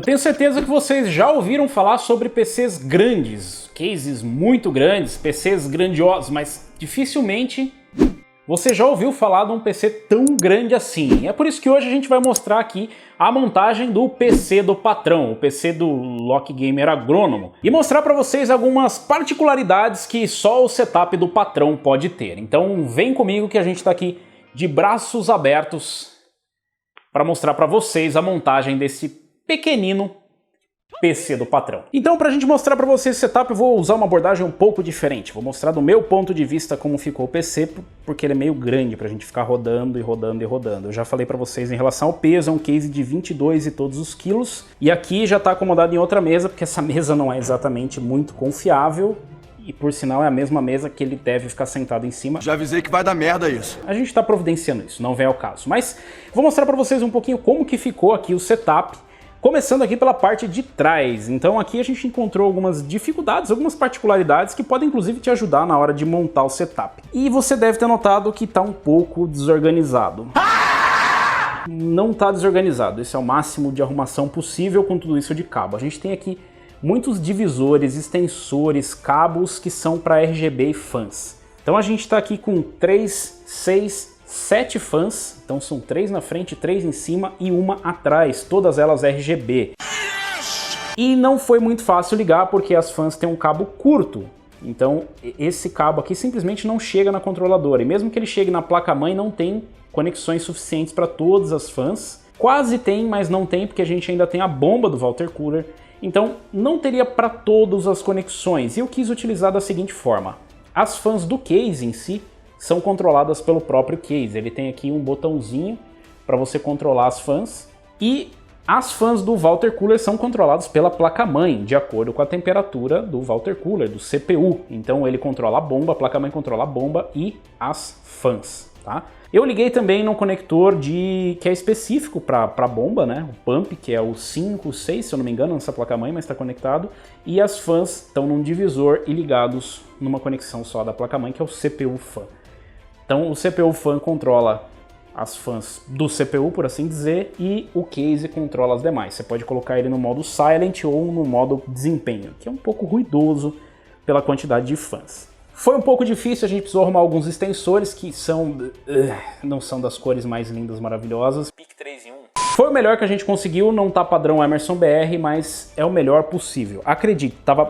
Eu tenho certeza que vocês já ouviram falar sobre PCs grandes, cases muito grandes, PCs grandiosos, mas dificilmente você já ouviu falar de um PC tão grande assim. É por isso que hoje a gente vai mostrar aqui a montagem do PC do patrão, o PC do Lock Gamer Agrônomo, e mostrar para vocês algumas particularidades que só o setup do patrão pode ter. Então vem comigo que a gente está aqui de braços abertos para mostrar para vocês a montagem desse pequenino PC do patrão. Então, para a gente mostrar para vocês esse setup, eu vou usar uma abordagem um pouco diferente. Vou mostrar do meu ponto de vista como ficou o PC, porque ele é meio grande para a gente ficar rodando e rodando e rodando. Eu já falei para vocês em relação ao peso, é um case de 22 e todos os quilos. E aqui já está acomodado em outra mesa, porque essa mesa não é exatamente muito confiável. E por sinal é a mesma mesa que ele deve ficar sentado em cima. Já avisei que vai dar merda isso. A gente está providenciando isso, não vem ao caso. Mas vou mostrar para vocês um pouquinho como que ficou aqui o setup. Começando aqui pela parte de trás. Então aqui a gente encontrou algumas dificuldades, algumas particularidades que podem inclusive te ajudar na hora de montar o setup. E você deve ter notado que está um pouco desorganizado. Não está desorganizado, esse é o máximo de arrumação possível com tudo isso de cabo. A gente tem aqui muitos divisores, extensores, cabos que são para RGB e fãs. Então a gente está aqui com 3, 6, 7 fãs, então são 3 na frente, 3 em cima e uma atrás, todas elas RGB. E não foi muito fácil ligar porque as fãs têm um cabo curto, então esse cabo aqui simplesmente não chega na controladora, e mesmo que ele chegue na placa-mãe não tem conexões suficientes para todas as fãs. Quase tem, mas não tem porque a gente ainda tem a bomba do Water Cooler, então não teria para todas as conexões, e eu quis utilizar da seguinte forma. As fãs do case em si são controladas pelo próprio case. Ele tem aqui um botãozinho para você controlar as fãs. E as fãs do Water Cooler são controladas pela placa-mãe, de acordo com a temperatura do Water Cooler, do CPU. Então ele controla a bomba, a placa-mãe controla a bomba e as fãs, tá? Eu liguei também no conector que é específico para a bomba, né? O pump, que é o 5, 6, se eu não me engano, nessa placa-mãe, mas está conectado. E as fãs estão num divisor e ligados numa conexão só da placa-mãe, que é o CPU fan. Então o CPU fan controla as fãs do CPU, por assim dizer, e o case controla as demais. Você pode colocar ele no modo silent ou no modo desempenho, que é um pouco ruidoso pela quantidade de fãs. Foi um pouco difícil, a gente precisou arrumar alguns extensores que não são das cores mais lindas, maravilhosas. PIC 3 em 1. Foi o melhor que a gente conseguiu, não tá padrão Emerson BR, mas é o melhor possível. Acredito, tava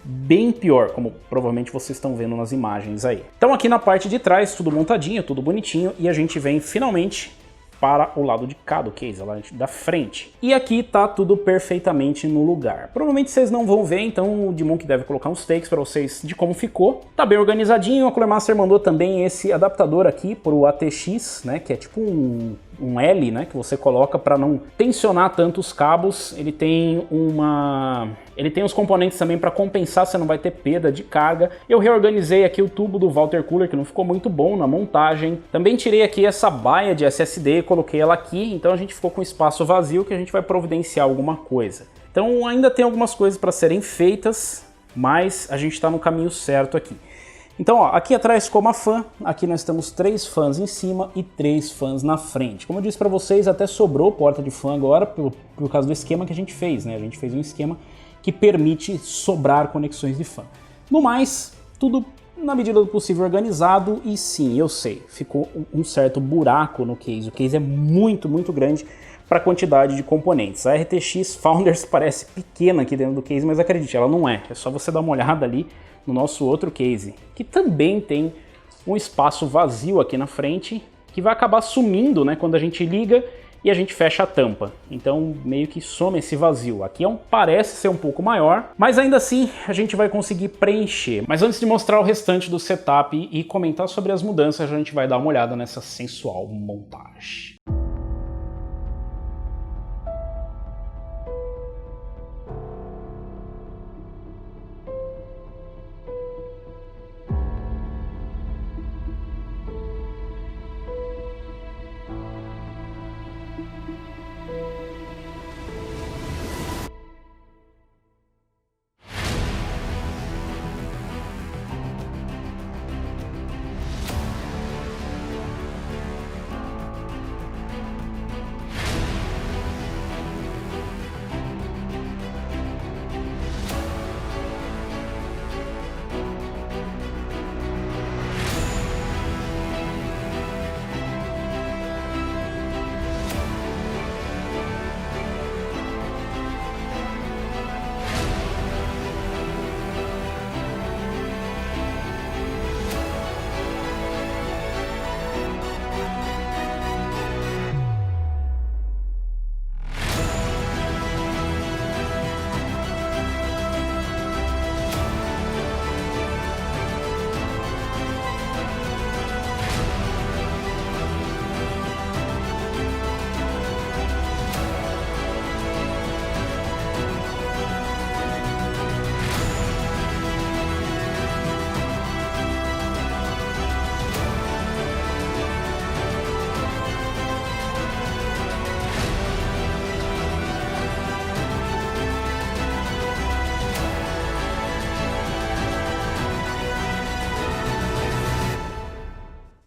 bem pior, como provavelmente vocês estão vendo nas imagens aí. Então aqui na parte de trás, tudo montadinho, tudo bonitinho, e a gente vem finalmente para o lado de cá do case, lá da frente. E aqui tá tudo perfeitamente no lugar. Provavelmente vocês não vão ver, então o Dmonk deve colocar uns takes para vocês de como ficou. Tá bem organizadinho, a Cooler Master mandou também esse adaptador aqui pro ATX, né, que é tipo um L, né, que você coloca para não tensionar tanto os cabos. Ele tem os componentes também para compensar, você não vai ter perda de carga. Eu reorganizei aqui o tubo do Water Cooler, que não ficou muito bom na montagem. Também tirei aqui essa baia de SSD, coloquei ela aqui, então a gente ficou com espaço vazio que a gente vai providenciar alguma coisa. Então ainda tem algumas coisas para serem feitas, mas a gente está no caminho certo aqui. Então, ó, aqui atrás ficou uma fã, aqui nós temos 3 fãs em cima e 3 fãs na frente. Como eu disse para vocês, até sobrou porta de fã agora por causa do esquema que a gente fez, né? A gente fez um esquema que permite sobrar conexões de fã. No mais, tudo na medida do possível organizado, e sim, eu sei, ficou um certo buraco no case. O case é muito grande para a quantidade de componentes. A RTX Founders parece pequena aqui dentro do case, mas acredite, ela não é. É só você dar uma olhada ali no nosso outro case, que também tem um espaço vazio aqui na frente, que vai acabar sumindo, né, quando a gente liga e a gente fecha a tampa. Então meio que some esse vazio. Aqui parece ser um pouco maior, mas ainda assim a gente vai conseguir preencher. Mas antes de mostrar o restante do setup e comentar sobre as mudanças, a gente vai dar uma olhada nessa sensual montagem.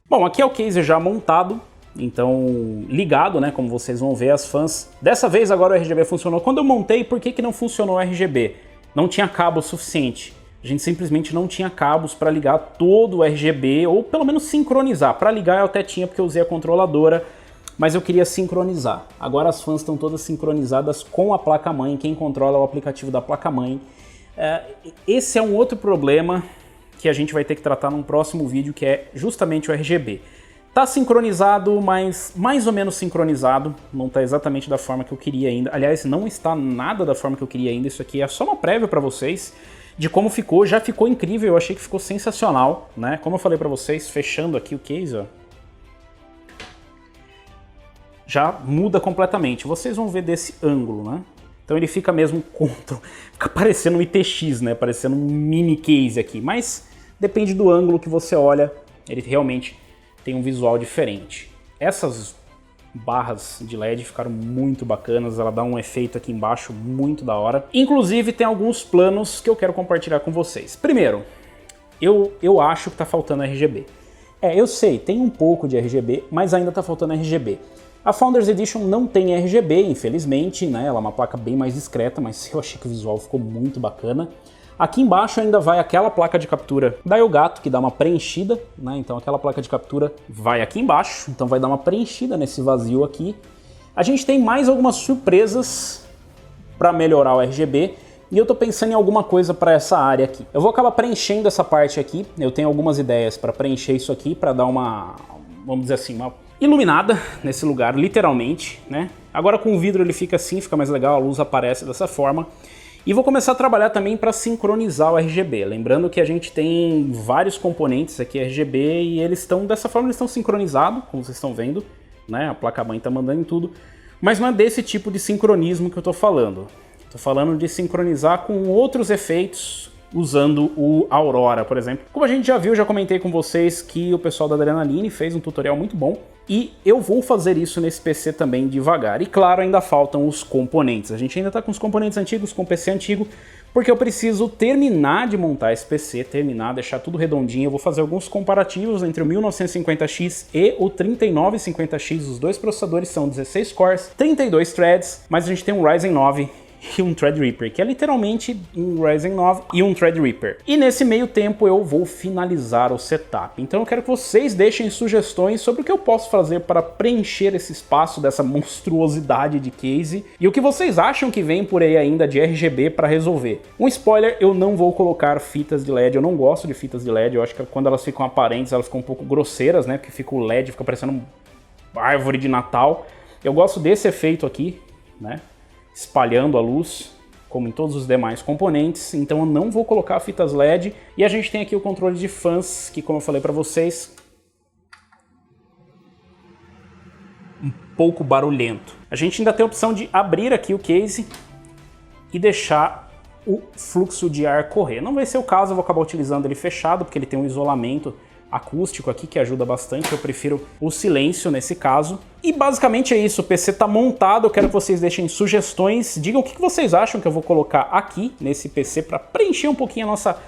Bom, aqui é o case já montado, então ligado, né, como vocês vão ver, as fãs. Dessa vez agora o RGB funcionou. Quando eu montei, por que não funcionou o RGB? Não tinha cabo suficiente. A gente simplesmente não tinha cabos para ligar todo o RGB, ou pelo menos sincronizar. Para ligar eu até tinha, porque eu usei a controladora, mas eu queria sincronizar. Agora as fãs estão todas sincronizadas com a placa-mãe, quem controla é o aplicativo da placa-mãe. Esse é um outro problema que a gente vai ter que tratar num próximo vídeo, que é justamente o RGB. Tá sincronizado, mas mais ou menos sincronizado, não tá exatamente da forma que eu queria ainda. Aliás, não está nada da forma que eu queria ainda, isso aqui é só uma prévia para vocês de como ficou. Já ficou incrível, eu achei que ficou sensacional, né? Como eu falei para vocês, fechando aqui o case, ó, já muda completamente. Vocês vão ver desse ângulo, né? Então ele fica mesmo fica parecendo um ITX, né? Parecendo um mini case aqui, mas depende do ângulo que você olha, ele realmente tem um visual diferente. Essas barras de LED ficaram muito bacanas, ela dá um efeito aqui embaixo muito da hora. Inclusive tem alguns planos que eu quero compartilhar com vocês. Primeiro, eu acho que tá faltando RGB. Eu sei, tem um pouco de RGB, mas ainda tá faltando RGB. A Founders Edition não tem RGB, infelizmente, né? Ela é uma placa bem mais discreta, mas eu achei que o visual ficou muito bacana. Aqui embaixo ainda vai aquela placa de captura da Elgato, que dá uma preenchida, né? Então aquela placa de captura vai aqui embaixo, então vai dar uma preenchida nesse vazio aqui. A gente tem mais algumas surpresas para melhorar o RGB, e eu tô pensando em alguma coisa para essa área aqui. Eu vou acabar preenchendo essa parte aqui, eu tenho algumas ideias para preencher isso aqui, para dar uma, vamos dizer assim, uma iluminada nesse lugar, literalmente, né? Agora com o vidro ele fica assim, fica mais legal, a luz aparece dessa forma. E vou começar a trabalhar também para sincronizar o RGB. Lembrando que a gente tem vários componentes aqui RGB e eles estão, dessa forma, eles estão sincronizados, como vocês estão vendo, né? A placa-mãe está mandando em tudo. Mas não é desse tipo de sincronismo que eu estou falando. Estou falando de sincronizar com outros efeitos, usando o Aurora, por exemplo. Como a gente já viu, já comentei com vocês que o pessoal da Adrenaline fez um tutorial muito bom. E eu vou fazer isso nesse PC também devagar. E claro, ainda faltam os componentes. A gente ainda está com os componentes antigos, com o PC antigo, porque eu preciso terminar de montar esse PC, deixar tudo redondinho. Eu vou fazer alguns comparativos entre o 1950X e o 3950X. Os dois processadores são 16 cores, 32 threads, mas a gente tem um Ryzen 9 e um Threadripper, que é literalmente um Ryzen 9 e um Threadripper. E nesse meio tempo eu vou finalizar o setup. Então eu quero que vocês deixem sugestões sobre o que eu posso fazer para preencher esse espaço dessa monstruosidade de case e o que vocês acham que vem por aí ainda de RGB para resolver. Um spoiler, eu não vou colocar fitas de LED, eu não gosto de fitas de LED, eu acho que quando elas ficam aparentes elas ficam um pouco grosseiras, né, porque fica o LED, fica parecendo uma árvore de Natal. Eu gosto desse efeito aqui, né, espalhando a luz, como em todos os demais componentes, então eu não vou colocar fitas LED. E a gente tem aqui o controle de fãs, que como eu falei para vocês, um pouco barulhento. A gente ainda tem a opção de abrir aqui o case e deixar o fluxo de ar correr. Não vai ser o caso, eu vou acabar utilizando ele fechado, porque ele tem um isolamento acústico aqui que ajuda bastante, eu prefiro o silêncio nesse caso. E basicamente é isso, o PC está montado, eu quero que vocês deixem sugestões, digam o que vocês acham que eu vou colocar aqui nesse PC para preencher um pouquinho a nossa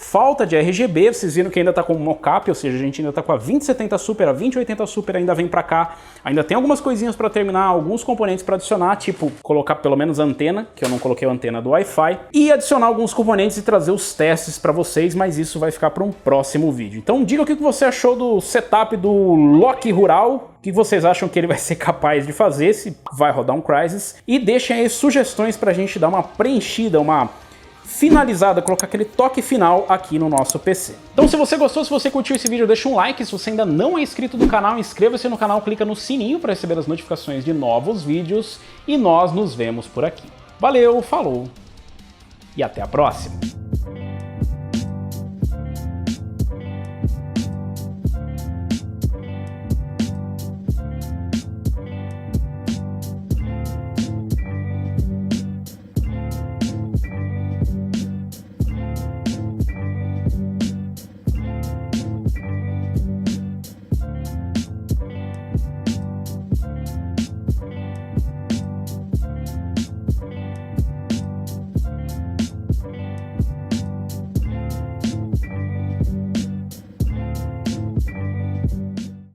falta de RGB. Vocês viram que ainda está com mockup, ou seja, a gente ainda está com a 2070 Super, a 2080 Super ainda vem para cá. Ainda tem algumas coisinhas para terminar, alguns componentes para adicionar, tipo colocar pelo menos a antena, que eu não coloquei a antena do Wi-Fi, e adicionar alguns componentes e trazer os testes para vocês, mas isso vai ficar para um próximo vídeo. Então diga o que você achou do setup do Loki Rural, o que vocês acham que ele vai ser capaz de fazer, se vai rodar um Crysis, e deixem aí sugestões para a gente dar uma preenchida, uma finalizada, colocar aquele toque final aqui no nosso PC. Então se você gostou, se você curtiu esse vídeo, deixa um like. Se você ainda não é inscrito no canal, inscreva-se no canal, clica no sininho para receber as notificações de novos vídeos e nós nos vemos por aqui. Valeu, falou e até a próxima!